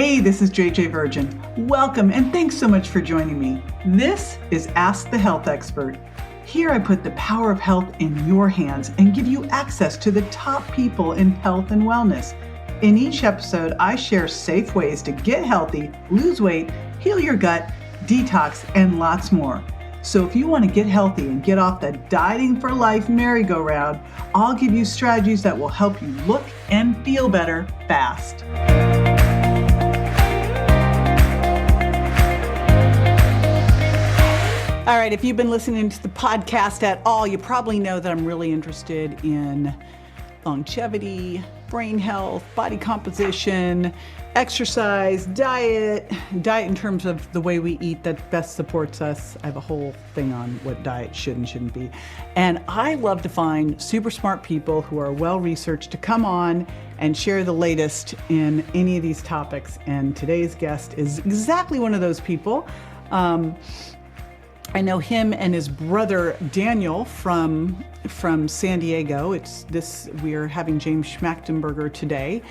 Hey, this is JJ Virgin. Welcome and thanks so much for joining me. This is Ask the Health Expert. Here I put the power of health in your hands and give you access to the top people in health and wellness. In each episode, I share safe ways to get healthy, lose weight, heal your gut, detox, and lots more. So if you want to get healthy and get off the dieting for life merry-go-round, I'll give you strategies that will help you look and feel better fast. All right, if you've been listening to the podcast at all, you probably know that I'm really interested in longevity, brain health, body composition, exercise, diet in terms of the way we eat that best supports us. I have a whole thing on what diet should and shouldn't be. And I love to find super smart people who are well-researched to come on and share the latest in any of these topics. And today's guest is exactly one of those people. I know him and his brother Daniel from San Diego. We are having James Schmachtenberger today.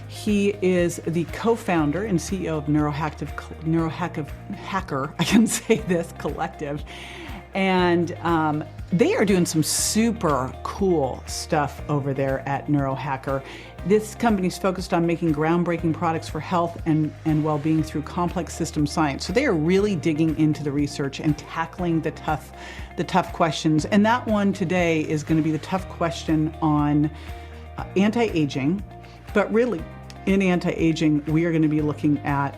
He is the co-founder and CEO of Neurohacker, I can say this, Collective. And they are doing some super cool stuff over there at Neurohacker. This company is focused on making groundbreaking products for health and well-being through complex system science. So they are really digging into the research and tackling the tough questions. And that one today is going to be the tough question on anti-aging. But really, in anti-aging, we are going to be looking at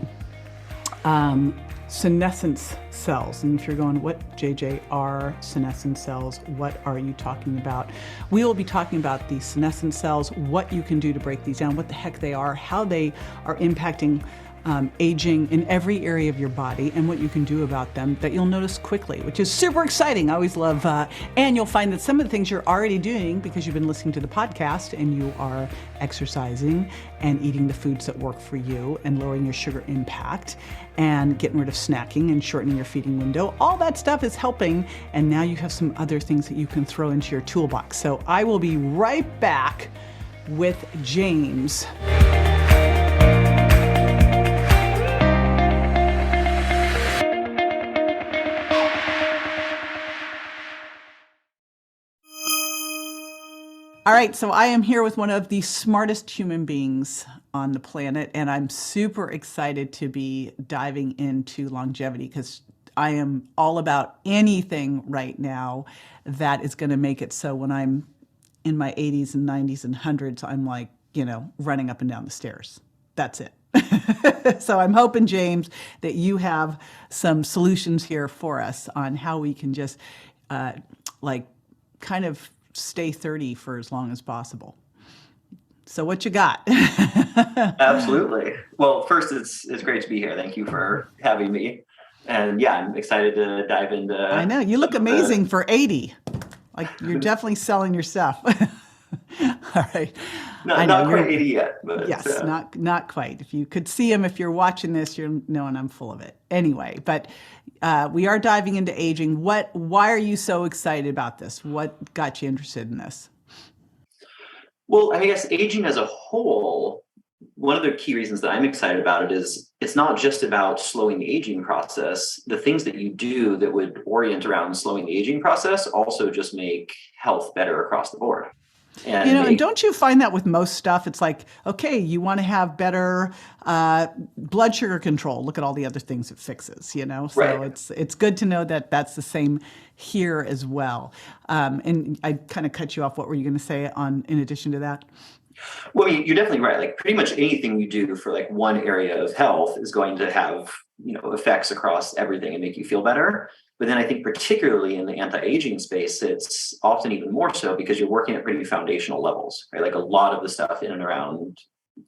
senescence cells. And if you're going, what, JJ, are senescent cells? What are you talking about? We will be talking about the senescent cells, what you can do to break these down, what the heck they are, how they are impacting aging in every area of your body, and what you can do about them that you'll notice quickly, which is super exciting. I always love, and you'll find that some of the things you're already doing because you've been listening to the podcast and you are exercising and eating the foods that work for you and lowering your sugar impact and getting rid of snacking and shortening your feeding window. All that stuff is helping, and now you have some other things that you can throw into your toolbox. So I will be right back with James. All right, so I am here with one of the smartest human beings on the planet, and I'm super excited to be diving into longevity because I am all about anything right now that is going to make it so when I'm in my 80s and 90s and 100s, I'm like, running up and down the stairs. That's it. So I'm hoping, James, that you have some solutions here for us on how we can just kind of stay 30 for as long as possible. So what you got? Absolutely. Well, first, it's great to be here. Thank you for having me. And yeah, I'm excited to dive into. I know you look amazing for 80. Like you're definitely selling your stuff. All right. No, not quite 80 yet. But, yes, not quite. If you could see him, if you're watching this, you're knowing I'm full of it. Anyway, but we are diving into aging. Why are you so excited about this? What got you interested in this? Well, I guess aging as a whole, one of the key reasons that I'm excited about it is it's not just about slowing the aging process. The things that you do that would orient around slowing the aging process also just make health better across the board. And don't you find that with most stuff? It's like, okay, you want to have better blood sugar control. Look at all the other things it fixes, So right. It's good to know that that's the same here as well. And I kind of cut you off. What were you going to say in addition to that? Well, you're definitely right. Like pretty much anything you do for like one area of health is going to have, effects across everything and make you feel better. But then I think particularly in the anti-aging space, it's often even more so because you're working at pretty foundational levels, right? Like a lot of the stuff in and around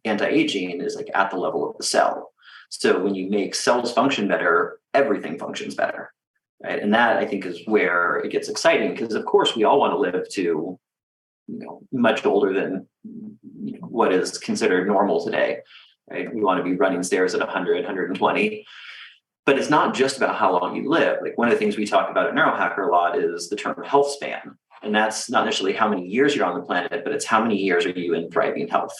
anti-aging is like at the level of the cell. So when you make cells function better, everything functions better, right? And that I think is where it gets exciting because of course we all want to live to, much older than what is considered normal today, right? We want to be running stairs at 100, 120. But it's not just about how long you live. Like one of the things we talk about at Neurohacker a lot is the term health span. And that's not necessarily how many years you're on the planet, but it's how many years are you in thriving health,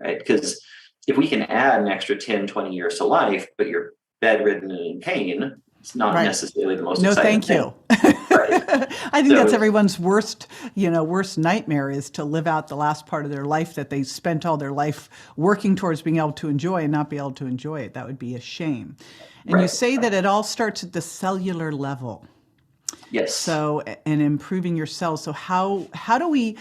right? Because if we can add an extra 10, 20 years to life, but you're bedridden and in pain, it's not Right. necessarily the most No, exciting thank thing. you. Right. I think So, that's everyone's worst nightmare, is to live out the last part of their life that they spent all their life working towards being able to enjoy and not be able to enjoy it. That would be a shame. And you right. say that it all starts at the cellular level. Yes. So, and improving your cells. So how do we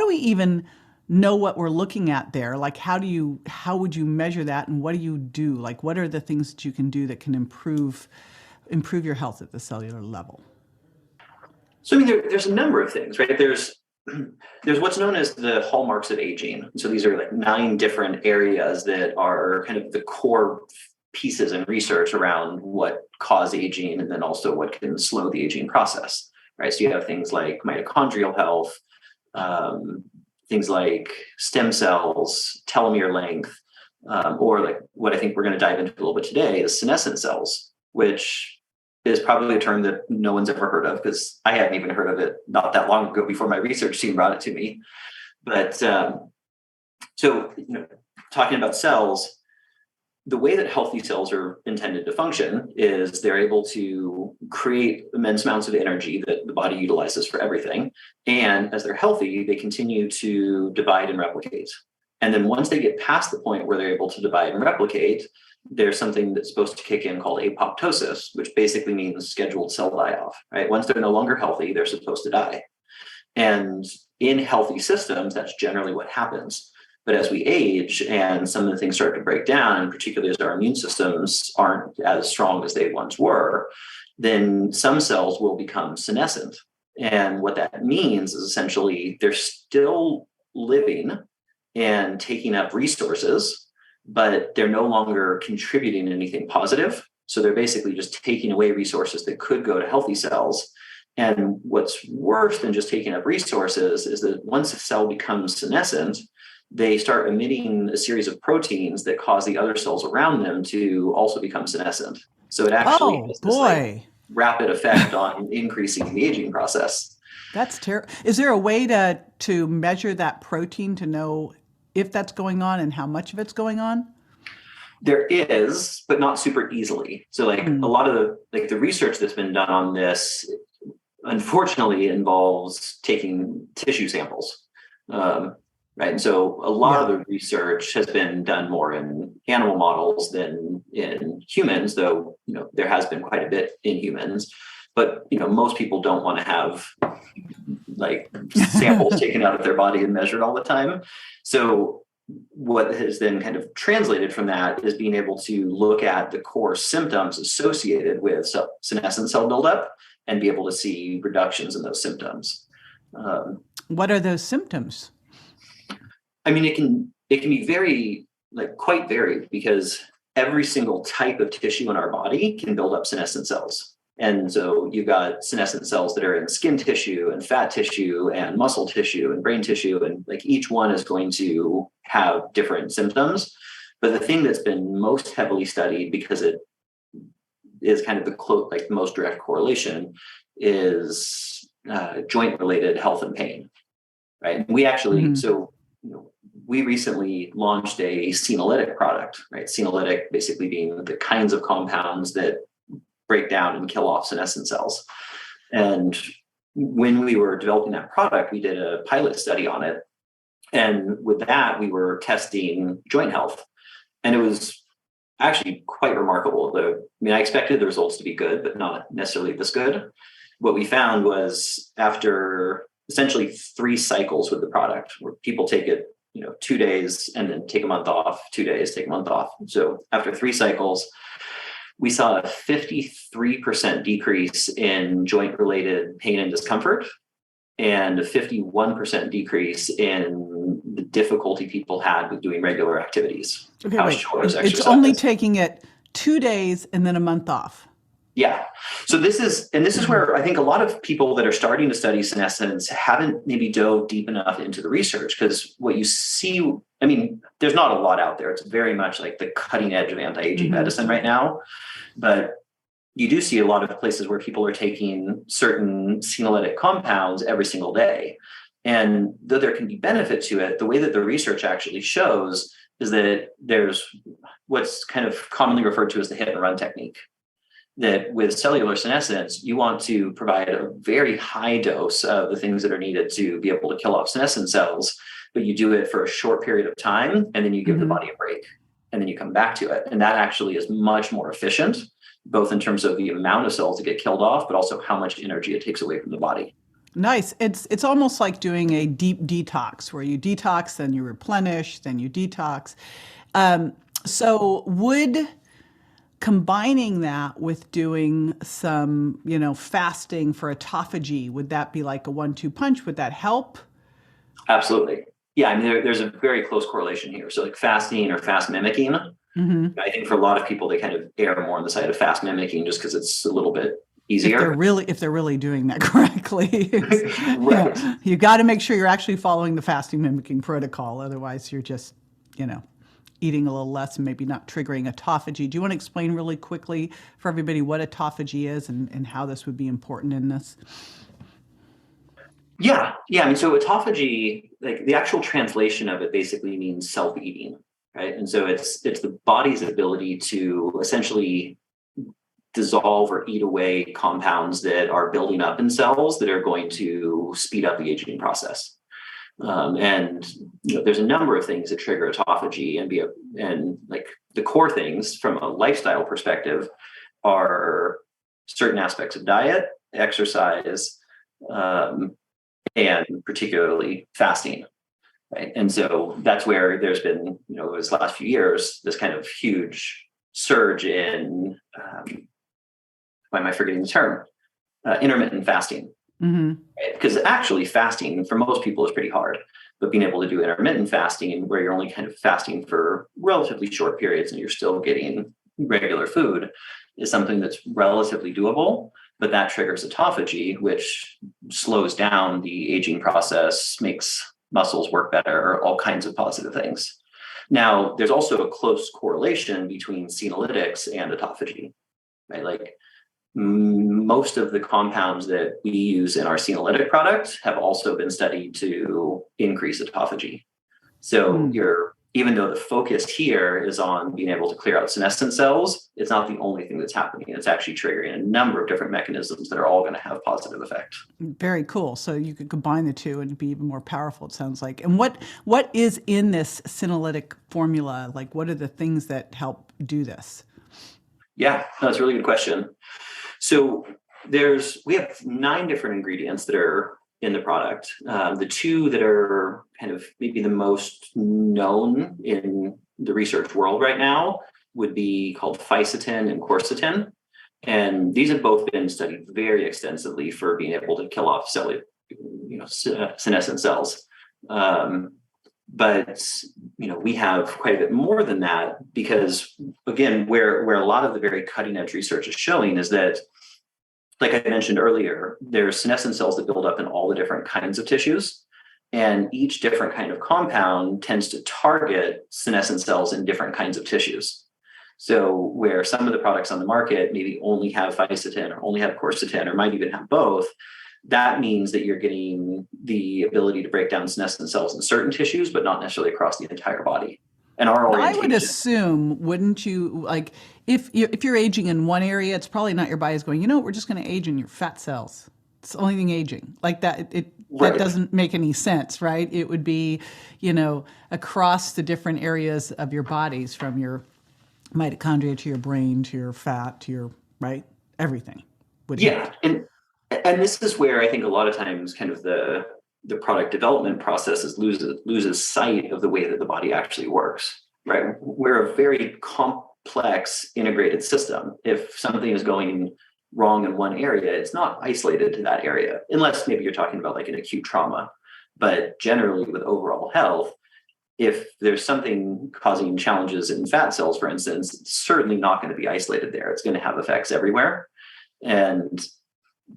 even know what we're looking at there? Like, how would you measure that, and what do you do? Like, what are the things that you can do that can improve your health at the cellular level? So, I mean, there's a number of things, right? There's what's known as the hallmarks of aging. So these are like 9 different areas that are kind of the core pieces in research around what cause aging, and then also what can slow the aging process, right? So you have things like mitochondrial health, things like stem cells, telomere length, or like what I think we're going to dive into a little bit today is senescent cells, which is probably a term that no one's ever heard of, because I hadn't even heard of it not that long ago before my research team brought it to me. But talking about cells, the way that healthy cells are intended to function is they're able to create immense amounts of energy that the body utilizes for everything. And as they're healthy, they continue to divide and replicate. And then once they get past the point where they're able to divide and replicate, there's something that's supposed to kick in called apoptosis, which basically means scheduled cell die-off, right? Once they're no longer healthy, they're supposed to die. And in healthy systems, that's generally what happens. But as we age and some of the things start to break down, and particularly as our immune systems aren't as strong as they once were, then some cells will become senescent. And what that means is essentially they're still living and taking up resources, but they're no longer contributing anything positive. So they're basically just taking away resources that could go to healthy cells. And what's worse than just taking up resources is that once a cell becomes senescent, they start emitting a series of proteins that cause the other cells around them to also become senescent. So it actually has this like rapid effect on increasing the aging process. That's terrible. Is there a way to measure that protein to know if that's going on and how much of it's going on? There is, but not super easily. So like a lot of the research that's been done on this, unfortunately, involves taking tissue samples. Right. And so a lot of the research has been done more in animal models than in humans, though, there has been quite a bit in humans. But, most people don't want to have like samples taken out of their body and measured all the time. So what has then kind of translated from that is being able to look at the core symptoms associated with senescent cell buildup and be able to see reductions in those symptoms. What are those symptoms? I mean, it can be very, quite varied, because every single type of tissue in our body can build up senescent cells. And so you've got senescent cells that are in skin tissue and fat tissue and muscle tissue and brain tissue. And each one is going to have different symptoms. But the thing that's been most heavily studied, because it is kind of the most direct correlation, is joint related health and pain. Right. We actually, we recently launched a senolytic product, right? Senolytic basically being the kinds of compounds that break down and kill off senescent cells. And when we were developing that product, we did a pilot study on it. And with that, we were testing joint health. And it was actually quite remarkable. I expected the results to be good, but not necessarily this good. What we found was after essentially 3 cycles with the product, where people take it 2 days and then take a month off, 2 days, take a month off. So after 3 cycles, we saw a 53% decrease in joint-related pain and discomfort, and a 51% decrease in the difficulty people had with doing regular activities. Okay, wait. It's only taking it 2 days and then a month off. Yeah. So this is where I think a lot of people that are starting to study senescence haven't maybe dove deep enough into the research, because what you see, there's not a lot out there. It's very much like the cutting edge of anti-aging medicine right now. But you do see a lot of places where people are taking certain senolytic compounds every single day. And though there can be benefit to it, the way that the research actually shows is that there's what's kind of commonly referred to as the hit and run technique. That with cellular senescence, you want to provide a very high dose of the things that are needed to be able to kill off senescent cells, but you do it for a short period of time, and then you give the body a break, and then you come back to it. And that actually is much more efficient, both in terms of the amount of cells that get killed off, but also how much energy it takes away from the body. Nice. It's almost like doing a deep detox where you detox, then you replenish, then you detox. So would combining that with doing some, fasting for autophagy, would that be like a 1-2 punch? Would that help? Absolutely. Yeah, I mean, there's a very close correlation here. So like fasting or fast mimicking, I think for a lot of people, they kind of err more on the side of fast mimicking just because it's a little bit easier. If they're really doing that correctly. Right. You got to make sure you're actually following the fasting mimicking protocol. Otherwise, you're just, eating a little less and maybe not triggering autophagy. Do you want to explain really quickly for everybody what autophagy is and how this would be important in this? Yeah. I mean, so autophagy, like the actual translation of it basically means self-eating, right? And so it's the body's ability to essentially dissolve or eat away compounds that are building up in cells that are going to speed up the aging process. And there's a number of things that trigger autophagy, and like the core things from a lifestyle perspective are certain aspects of diet, exercise, and particularly fasting. Right. And so that's where there's been, this last few years, this kind of huge surge in, why am I forgetting the term? Intermittent fasting. Because actually fasting for most people is pretty hard, but being able to do intermittent fasting where you're only kind of fasting for relatively short periods and you're still getting regular food is something that's relatively doable, but that triggers autophagy, which slows down the aging process, makes muscles work better, all kinds of positive things. Now, there's also a close correlation between senolytics and autophagy, right? Like most of the compounds that we use in our senolytic product have also been studied to increase autophagy. So even though the focus here is on being able to clear out senescent cells, it's not the only thing that's happening. It's actually triggering a number of different mechanisms that are all going to have positive effect. Very cool. So you could combine the two and be even more powerful, it sounds like. And what is in this senolytic formula? Like, what are the things that help do this? Yeah, that's a really good question. So we have 9 different ingredients that are in the product. The 2 that are kind of maybe the most known in the research world right now would be called fisetin and quercetin. And these have both been studied very extensively for being able to kill off senescent cells. But we have quite a bit more than that because, again, where a lot of the very cutting edge research is showing is that, like I mentioned earlier, there's senescent cells that build up in all the different kinds of tissues, and each different kind of compound tends to target senescent cells in different kinds of tissues. So where some of the products on the market maybe only have fisetin or only have quercetin or might even have both, that means that you're getting the ability to break down senescent cells in certain tissues, but not necessarily across the entire body. And our orientation, I would assume, wouldn't you, like, if you're aging in one area, it's probably not your body's going, we're just going to age in your fat cells. It's the only thing aging. Like that, that doesn't make any sense, right? It would be, across the different areas of your bodies, from your mitochondria to your brain to your fat to your, right? Everything. And this is where I think a lot of times kind of the product development process loses sight of the way that the body actually works, right? We're a very complex integrated system. If something is going wrong in one area, it's not isolated to that area, unless maybe you're talking about like an acute trauma. But generally with overall health, if there's something causing challenges in fat cells, for instance, it's certainly not going to be isolated there. It's going to have effects everywhere. And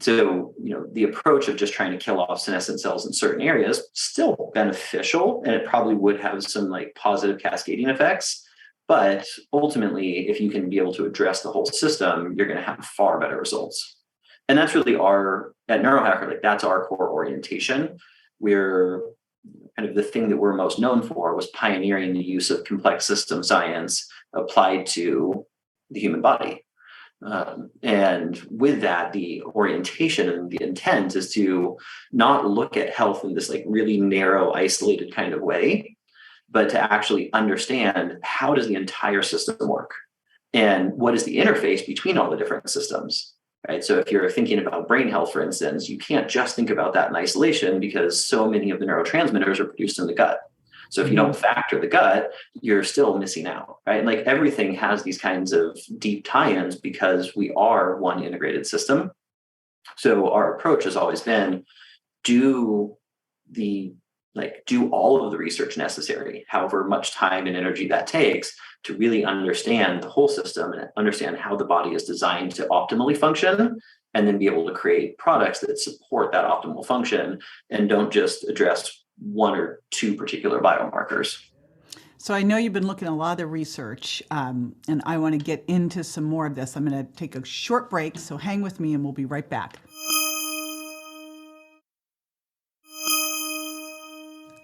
so, the approach of just trying to kill off senescent cells in certain areas still beneficial, and it probably would have some like positive cascading effects. But ultimately, if you can be able to address the whole system, you're going to have far better results. And that's really at Neurohacker, like that's our core orientation. We're kind of the thing that we're most known for was pioneering the use of complex system science applied to the human body. And with that, the orientation and the intent is to not look at health in this like really narrow, isolated kind of way, but to actually understand how does the entire system work and what is the interface between all the different systems, right? So if you're thinking about brain health, for instance, you can't just think about that in isolation because so many of the neurotransmitters are produced in the gut. So if you don't factor the gut, you're still missing out, right? And like everything has these kinds of deep tie-ins because we are one integrated system. So our approach has always been do all of the research necessary, however much time and energy that takes, to really understand the whole system and understand how the body is designed to optimally function, and then be able to create products that support that optimal function and don't just address one or two particular biomarkers. So I know you've been looking at a lot of the research, and I want to get into some more of this. I'm going to take a short break, so hang with me and we'll be right back.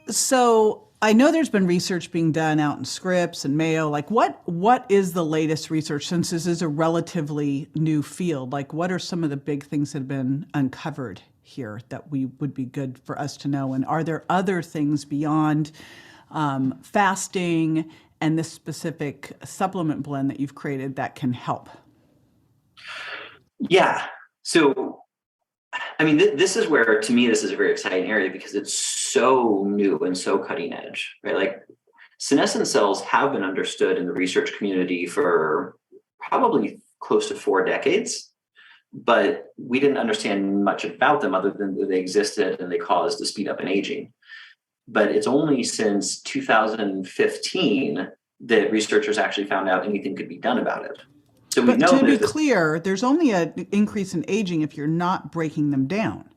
So I know there's been research being done out in Scripps and Mayo. Like what is the latest research, since this is a relatively new field? Like what are some of the big things that have been uncovered here that would be good for us to know? And are there other things beyond fasting and this specific supplement blend that you've created that can help? Yeah. So, I mean, this is where, to me, this is a very exciting area because it's so new and so cutting edge, right? Like senescent cells have been understood in the research community for probably close to 4 decades. But we didn't understand much about them other than that they existed and they caused the speed up in aging. But it's only since 2015 that researchers actually found out anything could be done about it. So but to be clear, there's only an increase in aging if you're not breaking them down.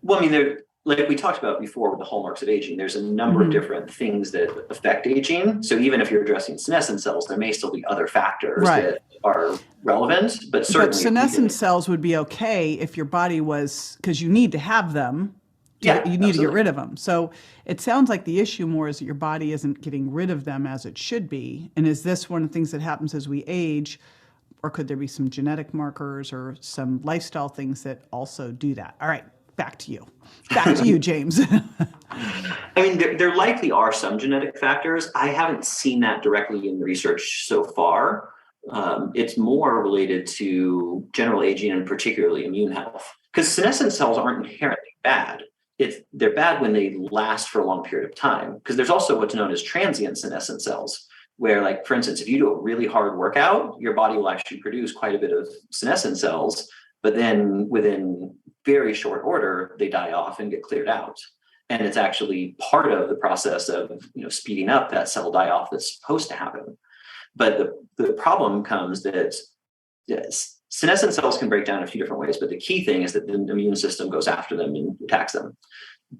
Well, I mean, like we talked about before with the hallmarks of aging, there's a number of different things that affect aging. So even if you're addressing senescent cells, there may still be other factors that are relevant, but certainly. But senescent cells would be okay if your body was, because you need to have them. You need to get rid of them. So it sounds like the issue more is that your body isn't getting rid of them as it should be. And is this one of the things that happens as we age? Or could there be some genetic markers or some lifestyle things that also do that? All right. Back to you. Back to you, James. I mean, there likely are some genetic factors. I haven't seen that directly in the research so far. It's more related to general aging and particularly immune health. Because senescent cells aren't inherently bad. They're bad when they last for a long period of time. Because there's also what's known as transient senescent cells, where, like, for instance, if you do a really hard workout, your body will actually produce quite a bit of senescent cells, but then within very short order, they die off and get cleared out. And it's actually part of the process of speeding up that cell die-off that's supposed to happen. But the problem comes that senescent cells can break down a few different ways, but the key thing is that the immune system goes after them and attacks them.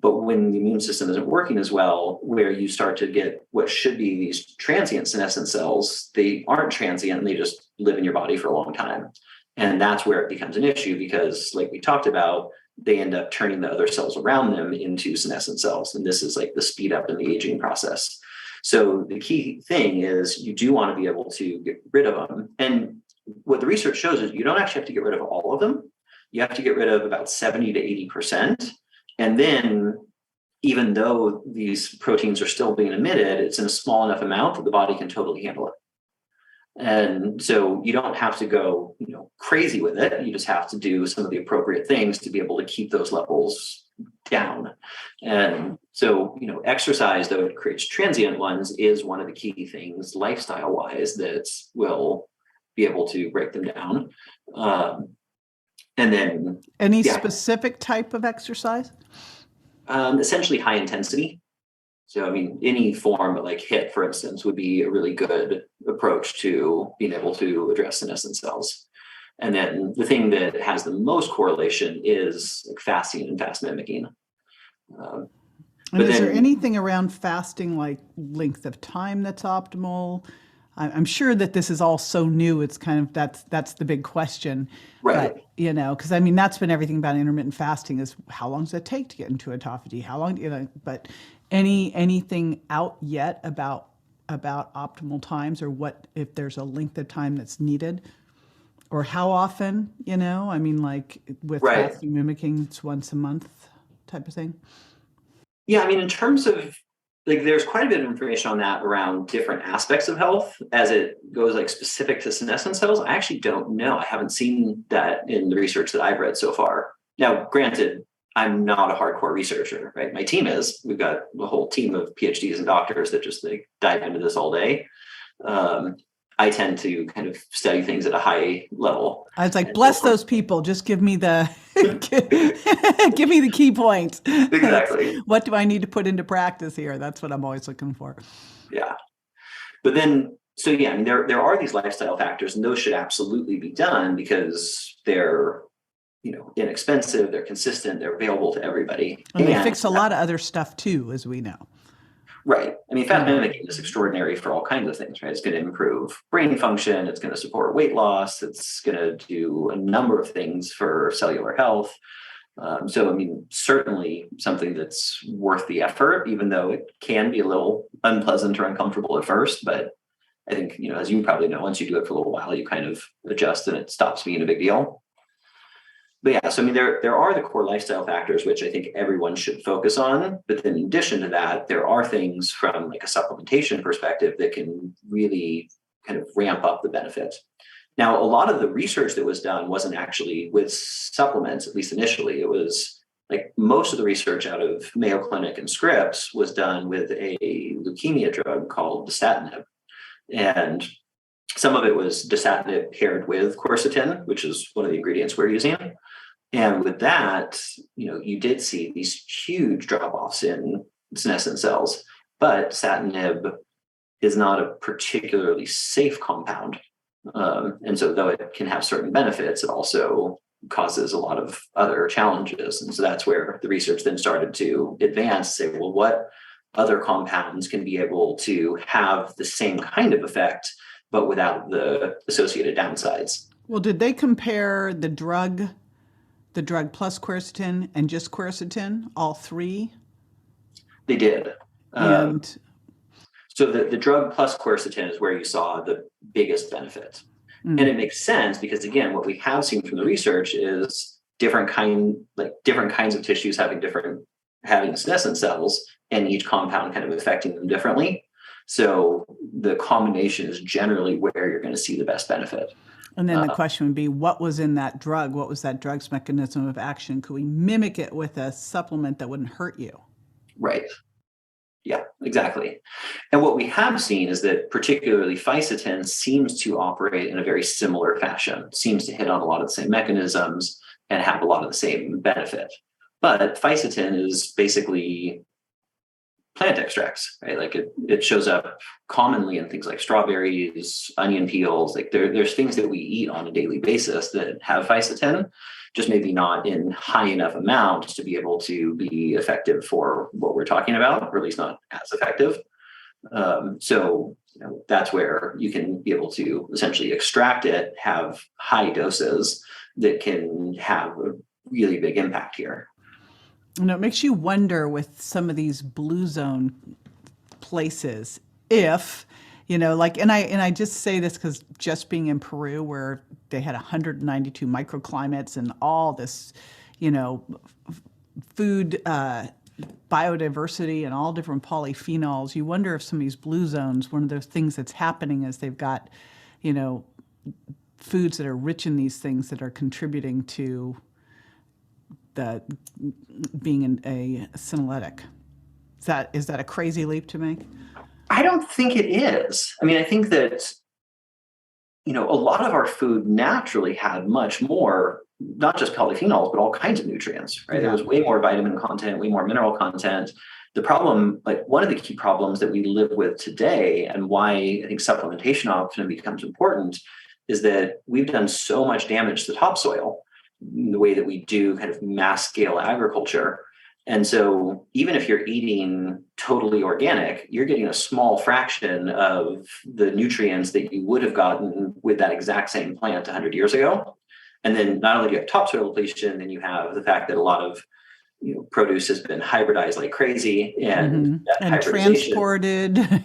But when the immune system isn't working as well, where you start to get what should be these transient senescent cells, they aren't transient, they just live in your body for a long time. And that's where it becomes an issue because, like we talked about, they end up turning the other cells around them into senescent cells. And this is like the speed up in the aging process. So the key thing is you do want to be able to get rid of them. And what the research shows is you don't actually have to get rid of all of them. You have to get rid of about 70 to 80%. And then even though these proteins are still being emitted, it's in a small enough amount that the body can totally handle it. And so you don't have to go, crazy with it. You just have to do some of the appropriate things to be able to keep those levels down. And so, exercise, though it creates transient ones, is one of the key things lifestyle-wise that will be able to break them down. And then any specific type of exercise? Essentially high intensity. So, I mean, any form of like HIIT, for instance, would be a really good approach to being able to address senescent cells. And then the thing that has the most correlation is like fasting and fast mimicking. And is there anything around fasting, like length of time that's optimal? I'm sure that this is all so new. It's kind of that's the big question. Right. But because I mean that's been everything about intermittent fasting is how long does it take to get into autophagy? How long But anything out yet about optimal times or what if there's a length of time that's needed or how often? I mean like with Right. fasting mimicking, it's once a month type of thing. Yeah, I mean, in terms of like, there's quite a bit of information on that around different aspects of health as it goes like specific to senescent cells. I actually don't know. I haven't seen that in the research that I've read so far. Now, granted, I'm not a hardcore researcher, right? My team is. We've got a whole team of PhDs and doctors that just like dive into this all day. I tend to kind of study things at a high level. I was like, bless those people. Just give me the give me the key points. Exactly. What do I need to put into practice here? That's what I'm always looking for. Yeah. But then, so yeah, I mean, there are these lifestyle factors, and those should absolutely be done because they're, inexpensive, they're consistent, they're available to everybody. And they fix a lot of other stuff too, as we know. Right. I mean, fat mimicking is extraordinary for all kinds of things, right? It's going to improve brain function. It's going to support weight loss. It's going to do a number of things for cellular health. So, I mean, certainly something that's worth the effort, even though it can be a little unpleasant or uncomfortable at first. But I think, as you probably know, once you do it for a little while, you kind of adjust and it stops being a big deal. But yeah, so I mean, there are the core lifestyle factors, which I think everyone should focus on. But then in addition to that, there are things from like a supplementation perspective that can really kind of ramp up the benefit. Now, a lot of the research that was done wasn't actually with supplements, at least initially. It was like most of the research out of Mayo Clinic and Scripps was done with a leukemia drug called dasatinib. And some of it was dasatinib paired with quercetin, which is one of the ingredients we're using. And with that, you did see these huge drop-offs in senescent cells, but dasatinib is not a particularly safe compound. And so though it can have certain benefits, it also causes a lot of other challenges. And so that's where the research then started to advance, say, well, what other compounds can be able to have the same kind of effect, but without the associated downsides? Well, did they compare the drug plus quercetin and just quercetin, all three? They did. And so the drug plus quercetin is where you saw the biggest benefit. And it makes sense because, again, what we have seen from the research is different kinds of tissues having senescent cells, and each compound kind of affecting them differently. So the combination is generally where you're going to see the best benefit. And then the question would be, what was in that drug? What was that drug's mechanism of action? Could we mimic it with a supplement that wouldn't hurt you? Right. Yeah, exactly. And what we have seen is that particularly fisetin seems to operate in a very similar fashion, seems to hit on a lot of the same mechanisms and have a lot of the same benefit. But fisetin is basically plant extracts, right? Like it shows up commonly in things like strawberries, onion peels. Like there's things that we eat on a daily basis that have fisetin, just maybe not in high enough amounts to be able to be effective for what we're talking about, or at least not as effective. So that's where you can be able to essentially extract it, have high doses that can have a really big impact here. It makes you wonder with some of these blue zone places if, and I just say this because just being in Peru where they had 192 microclimates and all this, food biodiversity and all different polyphenols, you wonder if some of these blue zones, one of those things that's happening is they've got, foods that are rich in these things that are contributing to the being a senolytic. Is that a crazy leap to make? I don't think it is. I mean, I think that, a lot of our food naturally had much more, not just polyphenols, but all kinds of nutrients, right? Yeah. There was way more vitamin content, way more mineral content. The problem, like one of the key problems that we live with today and why I think supplementation often becomes important is that we've done so much damage to topsoil, the way that we do kind of mass scale agriculture, And so even if you're eating totally organic, you're getting a small fraction of the nutrients that you would have gotten with that exact same plant 100 years ago. And then not only do you have topsoil depletion, then you have the fact that a lot of produce has been hybridized like crazy, and that And hybridization, transported,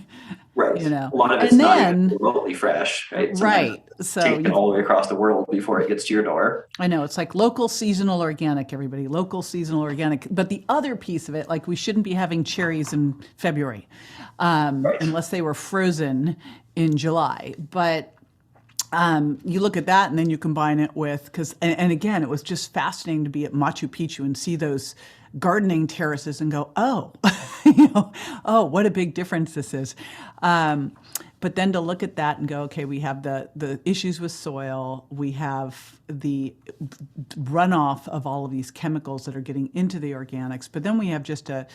right? you know, A lot of it's and not even then, remotely fresh, right? Sometimes right. it's So taken all the way across the world before it gets to your door. I know it's like local, seasonal, organic, everybody, local, seasonal, organic. But the other piece of it, like we shouldn't be having cherries in February Right. unless they were frozen in July. But you look at that and then you combine it with, and again, it was just fascinating to be at Machu Picchu and see those gardening terraces and go, oh, oh, what a big difference this is. But then to look at that and go, okay, we have the issues with soil, we have the runoff of all of these chemicals that are getting into the organics, but then we have just a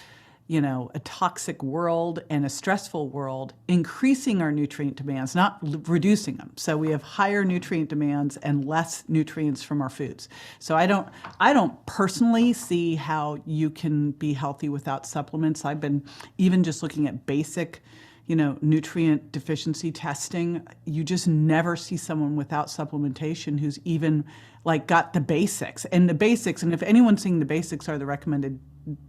toxic world and a stressful world, increasing our nutrient demands, not reducing them. So we have higher nutrient demands and less nutrients from our foods. So I don't personally see how you can be healthy without supplements. I've been even just looking at basic, nutrient deficiency testing. You just never see someone without supplementation who's even like got the basics. And the basics, and if anyone's seeing the basics are the recommended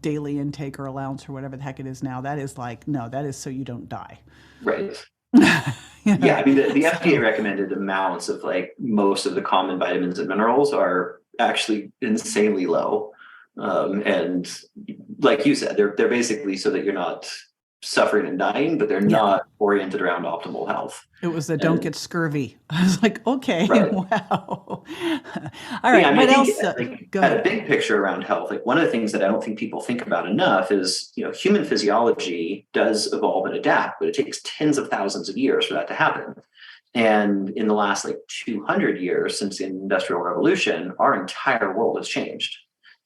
daily intake or allowance or whatever the heck it is now, that is like, no, that is so you don't die. Right. Yeah, I mean, the FDA recommended amounts of like most of the common vitamins and minerals are actually insanely low. And like you said, they're basically so that you're not suffering and dying, but they're not oriented around optimal health. It was the don't get scurvy. I was like, okay, Right. Wow. All right, Yeah, I mean, what I else? think Go at ahead. a big picture around health, like one of the things that I don't think people think about enough is, human physiology does evolve and adapt, but it takes tens of thousands of years for that to happen. And in the last 200 years since the Industrial Revolution, our entire world has changed.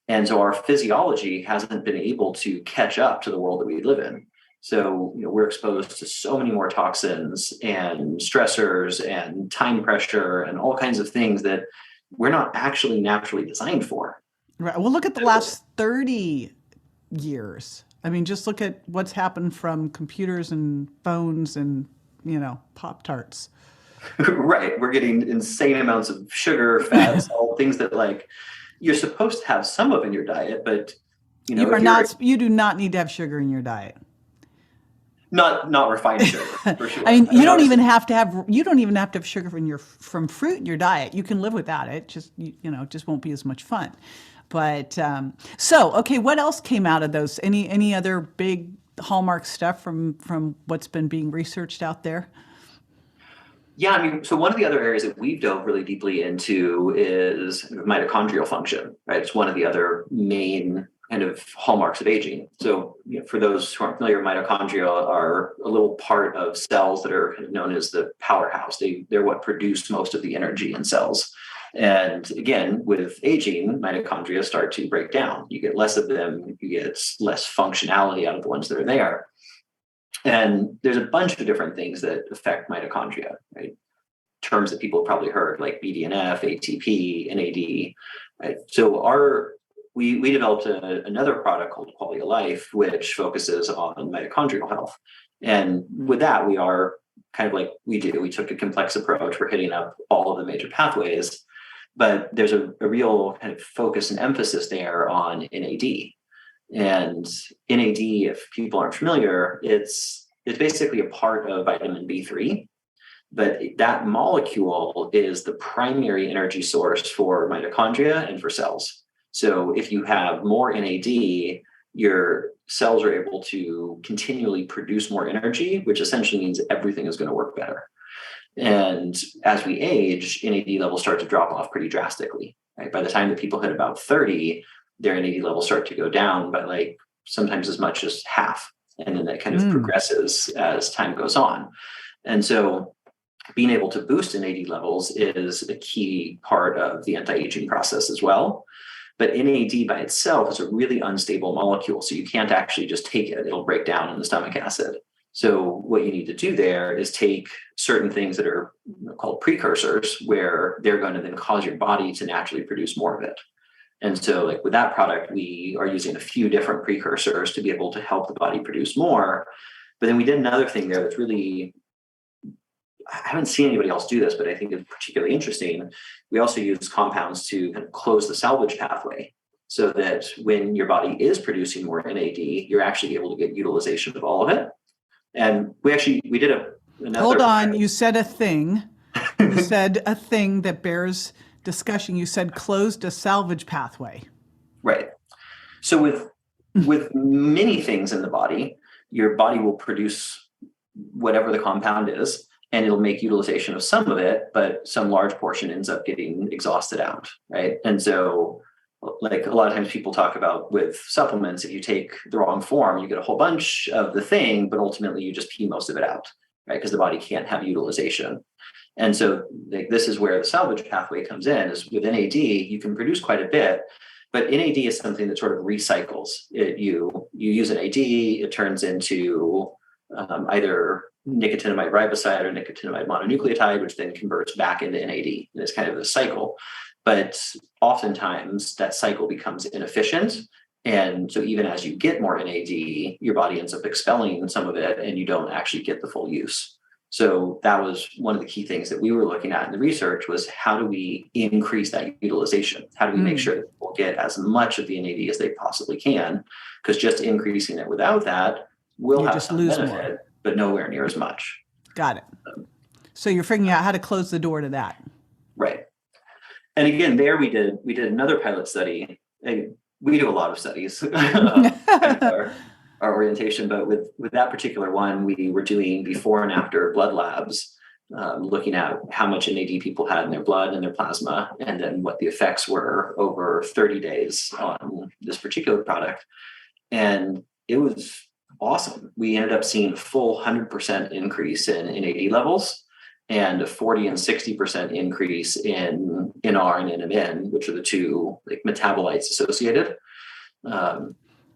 And so our physiology hasn't been able to catch up to the world that we live in. So, we're exposed to so many more toxins and stressors and time pressure and all kinds of things that we're not actually naturally designed for. Right. Well, look at the last 30 years. I mean, just look at what's happened from computers and phones and, Pop-Tarts. Right. We're getting insane amounts of sugar, fats, all things that you're supposed to have some of in your diet, but you do not need to have sugar in your diet. Not refined sugar, for sure. I mean, you don't even have to have sugar from fruit in your diet. You can live without it. Just just won't be as much fun. But okay, what else came out of those? Any other big hallmark stuff from what's been being researched out there? Yeah, I mean, so one of the other areas that we've dove really deeply into is mitochondrial function, right? It's one of the other main kind of hallmarks of aging. So, for those who aren't familiar, mitochondria are a little part of cells that are known as the powerhouse. They're what produce most of the energy in cells. And again, with aging, mitochondria start to break down. You get less of them, you get less functionality out of the ones that are there. And there's a bunch of different things that affect mitochondria, right? Terms that people have probably heard, like BDNF, ATP, NAD, right? So we developed another product called Quality of Life, which focuses on mitochondrial health. And with that, we are kind of like we took a complex approach. We're hitting up all of the major pathways, but there's a real kind of focus and emphasis there on NAD. And NAD, if people aren't familiar, it's basically a part of vitamin B3, but that molecule is the primary energy source for mitochondria and for cells. So if you have more NAD, your cells are able to continually produce more energy, which essentially means everything is going to work better. And as we age, NAD levels start to drop off pretty drastically. Right? By the time that people hit about 30, their NAD levels start to go down by sometimes as much as half. And then that kind of progresses as time goes on. And so being able to boost NAD levels is a key part of the anti-aging process as well. But NAD by itself is a really unstable molecule. So you can't actually just take it. It'll break down in the stomach acid. So what you need to do there is take certain things that are called precursors, where they're going to then cause your body to naturally produce more of it. And so like with that product, we are using a few different precursors to be able to help the body produce more. But then we did another thing there that's really, I haven't seen anybody else do this, but I think it's particularly interesting. We also use compounds to kind of close the salvage pathway so that when your body is producing more NAD, you're actually able to get utilization of all of it. And we did another. Hold on, you said a thing. You said a thing that bears discussion. You said closed a salvage pathway. Right. So with many things in the body, your body will produce whatever the compound is, and it'll make utilization of some of it, but some large portion ends up getting exhausted out, right? And so like a lot of times people talk about with supplements, if you take the wrong form, you get a whole bunch of the thing, but ultimately you just pee most of it out, right? Because the body can't have utilization. And so like, this is where the salvage pathway comes in, is with NAD, you can produce quite a bit, but NAD is something that sort of recycles. You use NAD, it turns into either nicotinamide riboside or nicotinamide mononucleotide, which then converts back into NAD. And it's kind of a cycle. But oftentimes that cycle becomes inefficient. And so even as you get more NAD, your body ends up expelling some of it and you don't actually get the full use. So that was one of the key things that we were looking at in the research was how do we increase that utilization? How do we make sure that people get as much of the NAD as they possibly can? Because just increasing it without that will have some benefit, but nowhere near as much. Got it. So you're figuring out how to close the door to that. Right. And again, there we did another pilot study. And we do a lot of studies, our orientation, but with that particular one, we were doing before and after blood labs, looking at how much NAD people had in their blood and their plasma, and then what the effects were over 30 days on this particular product. And it was awesome. We ended up seeing a full 100% increase in NAD levels and a 40 and 60% increase in NR and NMN, which are the two like metabolites associated.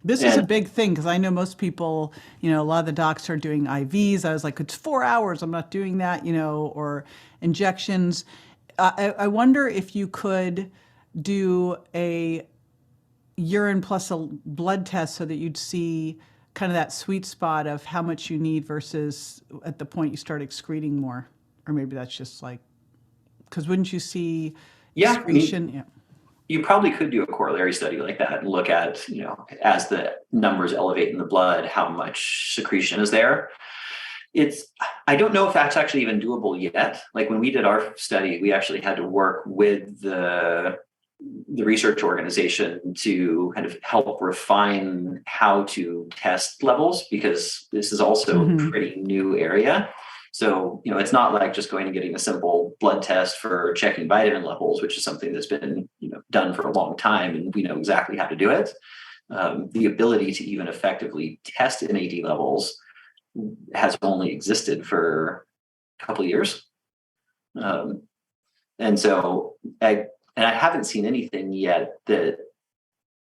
This is a big thing because I know most people, a lot of the docs are doing IVs. I was like, it's 4 hours. I'm not doing that, or injections. I wonder if you could do a urine plus a blood test so that you'd see kind of that sweet spot of how much you need versus at the point you start excreting more. Or maybe that's just like, because wouldn't you see excretion? You probably could do a corollary study like that and look at, as the numbers elevate in the blood, how much secretion is there. I don't know if that's actually even doable yet. Like when we did our study, we actually had to work with the research organization to kind of help refine how to test levels, because this is also a pretty new area. So, it's not like just going and getting a simple blood test for checking vitamin levels, which is something that's been, done for a long time, and we know exactly how to do it. The ability to even effectively test NAD levels has only existed for a couple of years. And so I haven't seen anything yet that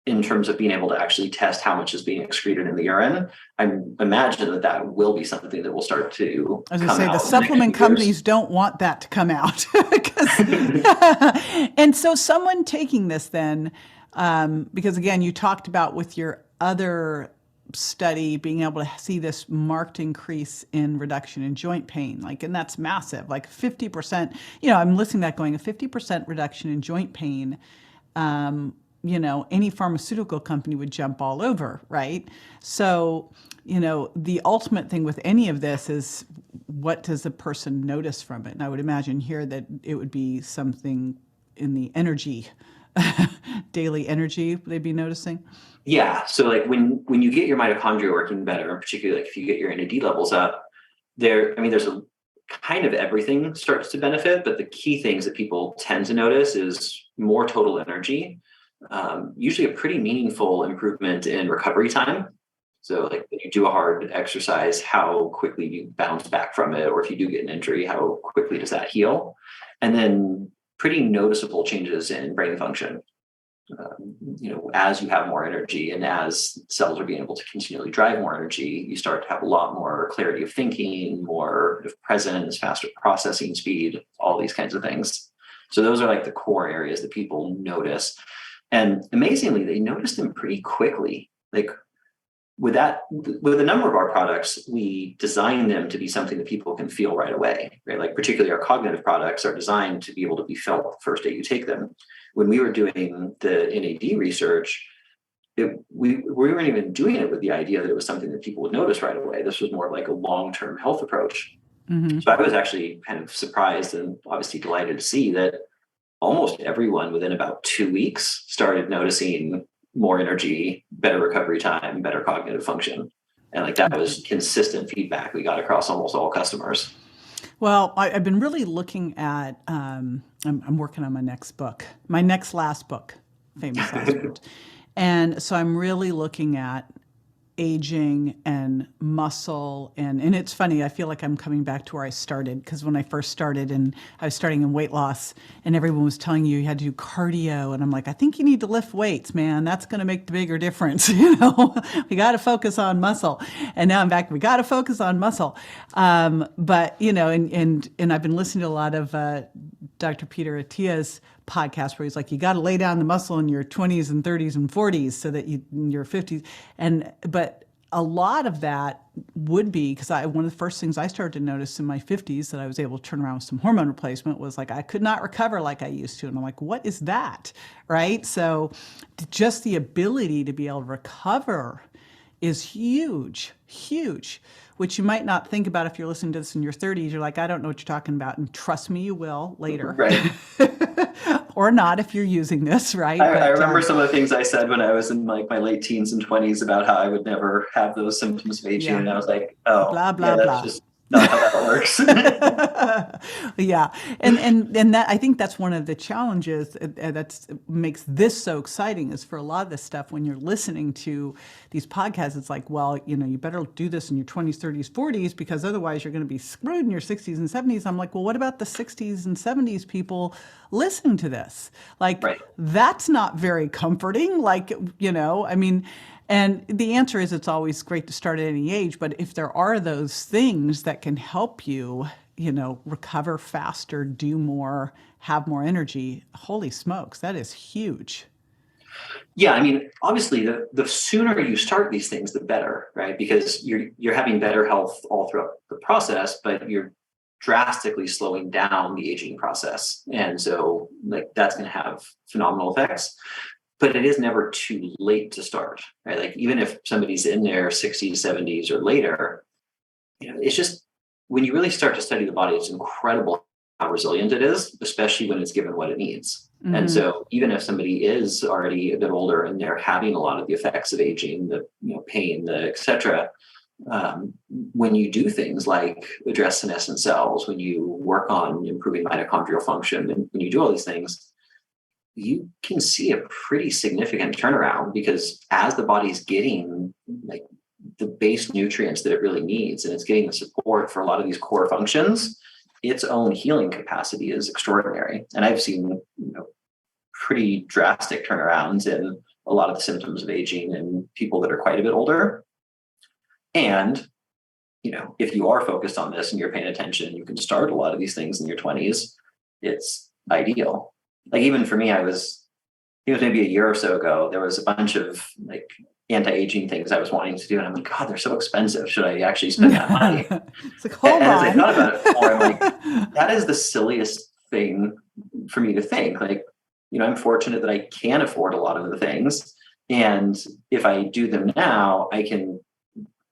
in terms of being able to actually test how much is being excreted in the urine. I imagine that will be something that will start to I was going to say, the supplement companies don't want that to come out. And so someone taking this then, because again, you talked about with your other study being able to see this marked increase in reduction in joint pain, and that's massive, like 50%, I'm listening to that going, a 50% reduction in joint pain, any pharmaceutical company would jump all over, right? So, the ultimate thing with any of this is what does a person notice from it? And I would imagine here that it would be something in the energy, daily energy they'd be noticing. Yeah. So like when you get your mitochondria working better, particularly like if you get your NAD levels up, there's a kind of everything starts to benefit, but the key things that people tend to notice is more total energy, usually a pretty meaningful improvement in recovery time. So like when you do a hard exercise, how quickly you bounce back from it, or if you do get an injury, how quickly does that heal? And then pretty noticeable changes in brain function. As you have more energy and as cells are being able to continually drive more energy, you start to have a lot more clarity of thinking, more of presence, faster processing speed, all these kinds of things. So those are like the core areas that people notice. And amazingly, they noticed them pretty quickly. Like with a number of our products, we design them to be something that people can feel right away, right? Like particularly our cognitive products are designed to be able to be felt the first day you take them. When we were doing the NAD research, we weren't even doing it with the idea that it was something that people would notice right away. This was more of like a long-term health approach. Mm-hmm. So I was actually kind of surprised and obviously delighted to see that almost everyone within about 2 weeks started noticing more energy, better recovery time, better cognitive function. And like that was consistent feedback we got across almost all customers. Well, I've been really looking at, I'm working on my last book, famous last book. And so I'm really looking at aging and muscle. And it's funny, I feel like I'm coming back to where I started, because when I first started and I was starting in weight loss and everyone was telling you had to do cardio. And I'm like, I think you need to lift weights, man. That's going to make the bigger difference. We got to focus on muscle. And now I'm back. We got to focus on muscle. But, and I've been listening to a lot of Dr. Peter Attia's podcast where he's like, you got to lay down the muscle in your 20s and 30s and 40s so that you in your 50s. But a lot of that would be because one of the first things I started to notice in my 50s that I was able to turn around with some hormone replacement was like I could not recover like I used to. And I'm like, what is that? Right? So just the ability to be able to recover is huge, huge, which you might not think about if you're listening to this in your 30s. You're like, I don't know what you're talking about. And trust me, you will later. Right. Or not if you're using this, right? I remember some of the things I said when I was in like my late teens and 20s about how I would never have those symptoms of aging. Yeah. And I was like, oh, blah, blah, blah. Just not how that works. Yeah. And that, I think that's one of the challenges that makes this so exciting is for a lot of this stuff, when you're listening to these podcasts, it's like, well, you better do this in your 20s, 30s, 40s, because otherwise you're going to be screwed in your 60s and 70s. I'm like, well, what about the 60s and 70s people listening to this? Like, right. That's not very comforting. Like, and the answer is it's always great to start at any age, but if there are those things that can help you, recover faster, do more, have more energy, holy smokes, that is huge. Yeah, obviously the sooner you start these things, the better, right? Because you're having better health all throughout the process, but you're drastically slowing down the aging process. And so like that's going to have phenomenal effects. But it is never too late to start, right? Like even if somebody's in their 60s, 70s or later, it's just when you really start to study the body, it's incredible how resilient it is, especially when it's given what it needs. Mm-hmm. And so even if somebody is already a bit older and they're having a lot of the effects of aging, the pain, the et cetera, when you do things like address senescent cells, when you work on improving mitochondrial function, and when you do all these things, you can see a pretty significant turnaround, because as the body's getting like the base nutrients that it really needs, and it's getting the support for a lot of these core functions, its own healing capacity is extraordinary. And I've seen pretty drastic turnarounds in a lot of the symptoms of aging in people that are quite a bit older. And if you are focused on this and you're paying attention, you can start a lot of these things in your 20s. It's ideal. Like even for me, it was maybe a year or so ago, there was a bunch of like anti-aging things I was wanting to do. And I'm like, God, they're so expensive. Should I actually spend that money? It's like, hold on. As I thought about it more, I'm like, that is the silliest thing for me to think. Like, I'm fortunate that I can afford a lot of the things. And if I do them now, I can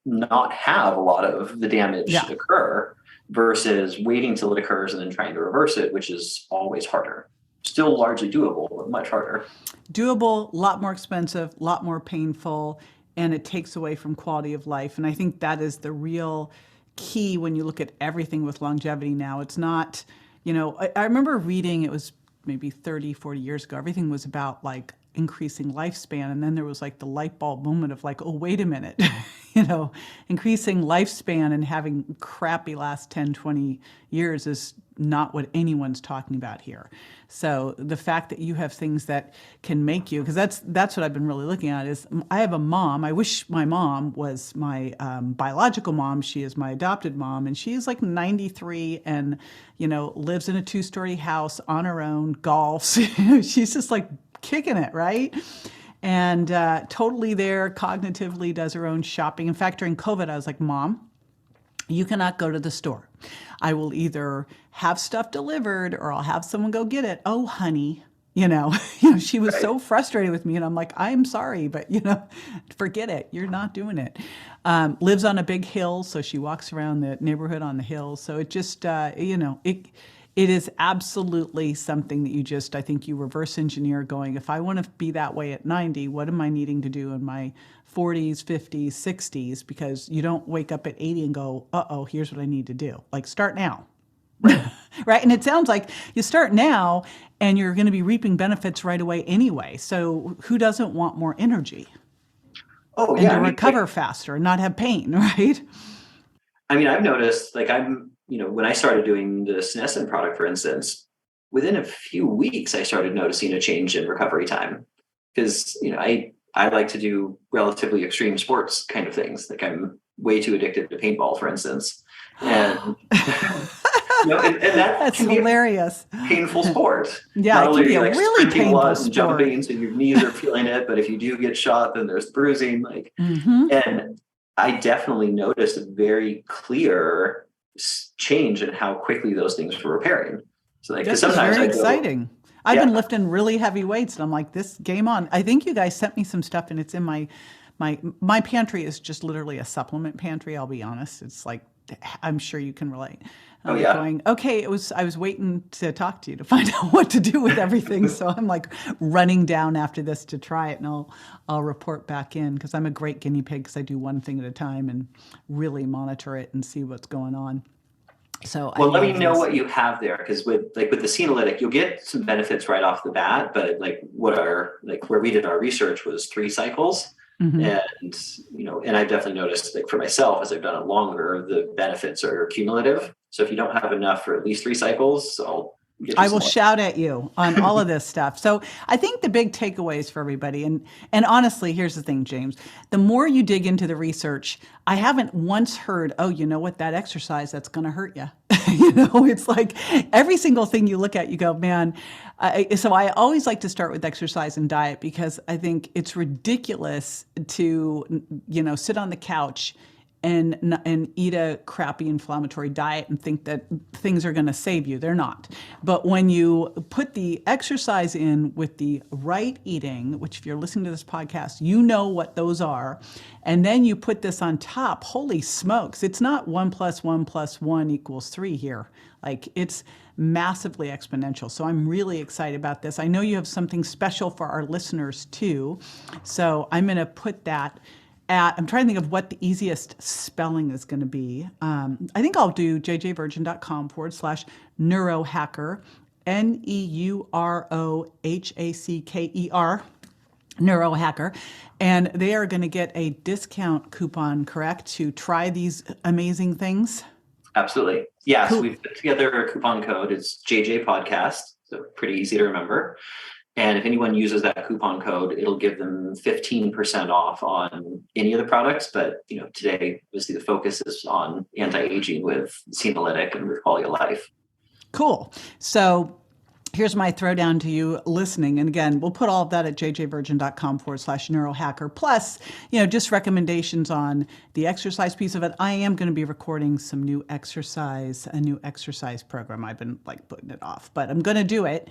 not have a lot of the damage occur versus waiting till it occurs and then trying to reverse it, which is always harder. Still largely doable, but much harder. Doable, a lot more expensive, a lot more painful, and it takes away from quality of life. And I think that is the real key when you look at everything with longevity now. It's not, I remember reading, it was maybe 30, 40 years ago, everything was about like increasing lifespan. And then there was like the light bulb moment of like, oh, wait a minute, increasing lifespan and having crappy last 10, 20 years is not what anyone's talking about here. So the fact that you have things that can make you, because that's what I've been really looking at is I have a mom. I wish my mom was my biological mom. She is my adopted mom, and she's like 93 and, lives in a 2-story house on her own, golfs. She's just like kicking it, right? And totally there, cognitively does her own shopping. In fact, during COVID, I was like, Mom, you cannot go to the store. I will either have stuff delivered or I'll have someone go get it. Oh, honey. She was so frustrated with me, and I'm like, I'm sorry, but forget it. You're not doing it. Lives on a big hill, so she walks around the neighborhood on the hill. So it just, it is absolutely something that I think you reverse engineer going, if I want to be that way at 90, what am I needing to do in my 40s, 50s, 60s? Because you don't wake up at 80 and go, here's what I need to do. Like, start now. Right. And it sounds like you start now and you're going to be reaping benefits right away anyway. So who doesn't want more energy? Oh, and to recover faster and not have pain, right? I mean, I've noticed, like, when I started doing the Senescent product, for instance, within a few weeks, I started noticing a change in recovery time. Because, I like to do relatively extreme sports kind of things. Like, I'm way too addicted to paintball, for instance. And and that's hilarious. Painful sport. Yeah, not only it can be are you a really painful and sport. Jumping, so your knees are feeling it. But if you do get shot, then there's bruising. And I definitely noticed a very clear change in how quickly those things were repairing. So, like, this is very exciting. I've been lifting really heavy weights, and I'm like, this game on. I think you guys sent me some stuff, and it's in my pantry is just literally a supplement pantry. I'll be honest. It's like, I'm sure you can relate. Going, okay, I was waiting to talk to you to find out what to do with everything. So I'm like running down after this to try it, and I'll report back in, because I'm a great guinea pig, because I do one thing at a time and really monitor it and see what's going on. So let me know what you have there, because with the senolytic, you'll get some benefits right off the bat. But where we did our research was 3 cycles. Mm-hmm. And I've definitely noticed, like, for myself, as I've done it longer, the benefits are cumulative. So if you don't have enough for at least 3 cycles, I will shout at you on all of this stuff. So I think the big takeaways for everybody, and honestly, here's the thing, James, the more you dig into the research, I haven't once heard, that exercise, that's going to hurt you. It's like every single thing you look at, you go, man. So I always like to start with exercise and diet, because I think it's ridiculous to, sit on the couch and eat a crappy inflammatory diet and think that things are going to save you. They're not. But when you put the exercise in with the right eating, which if you're listening to this podcast, you know what those are, and then you put this on top, holy smokes, it's not 1 + 1 + 1 = 3 here. Like, it's massively exponential. So I'm really excited about this. I know you have something special for our listeners too. So I'm going to put that I'm trying to think of what the easiest spelling is going to be. I think I'll do jjvirgin.com/neurohacker, NEUROHACKER, neurohacker. And they are going to get a discount coupon, correct, to try these amazing things? Absolutely. Yeah, cool. So we've put together a coupon code. It's JJ Podcast, so pretty easy to remember. And if anyone uses that coupon code, it'll give them 15% off on any of the products. But today, obviously, the focus is on anti-aging with senolytic and with quality of life. Cool. So here's my throwdown to you listening. And again, we'll put all of that at jjvirgin.com/neurohacker. Plus, just recommendations on the exercise piece of it. I am going to be recording a new exercise program. I've been putting it off, but I'm going to do it.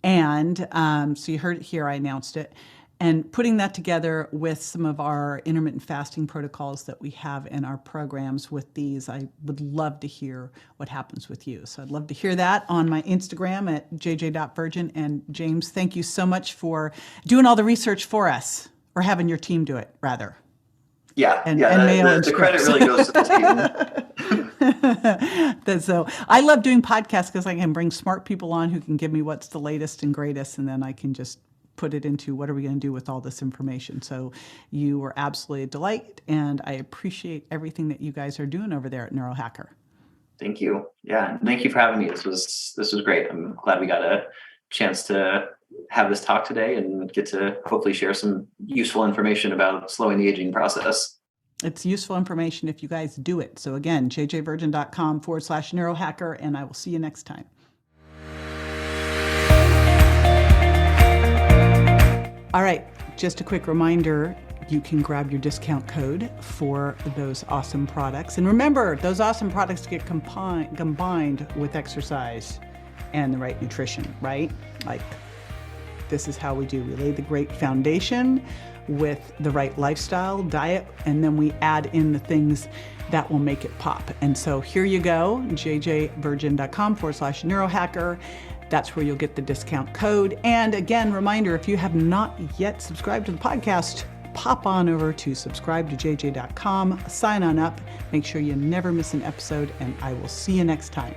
And so you heard it here, I announced it. And putting that together with some of our intermittent fasting protocols that we have in our programs with these, I would love to hear what happens with you. So I'd love to hear that on my Instagram at jj.virgin. And James, thank you so much for doing all the research for us, or having your team do it, rather. Yeah, the credit really goes to the team. So I love doing podcasts, because I can bring smart people on who can give me what's the latest and greatest, and then I can just put it into what are we going to do with all this information. So you were absolutely a delight, and I appreciate everything that you guys are doing over there at Neurohacker. Thank you. Yeah, thank you for having me. This was great. I'm glad we got a chance to have this talk today and get to hopefully share some useful information about slowing the aging process. It's useful information if you guys do it. So again, jjvirgin.com/neurohacker, and I will see you next time. All right, just a quick reminder, you can grab your discount code for those awesome products. And remember, those awesome products get combined with exercise and the right nutrition, right? Like, this is how we do. We lay the great foundation with the right lifestyle, diet, and then we add in the things that will make it pop. And so here you go, jjvirgin.com/neurohacker. That's where you'll get the discount code. And again, reminder, if you have not yet subscribed to the podcast, pop on over to subscribe2jj.com, sign on up, make sure you never miss an episode, and I will see you next time.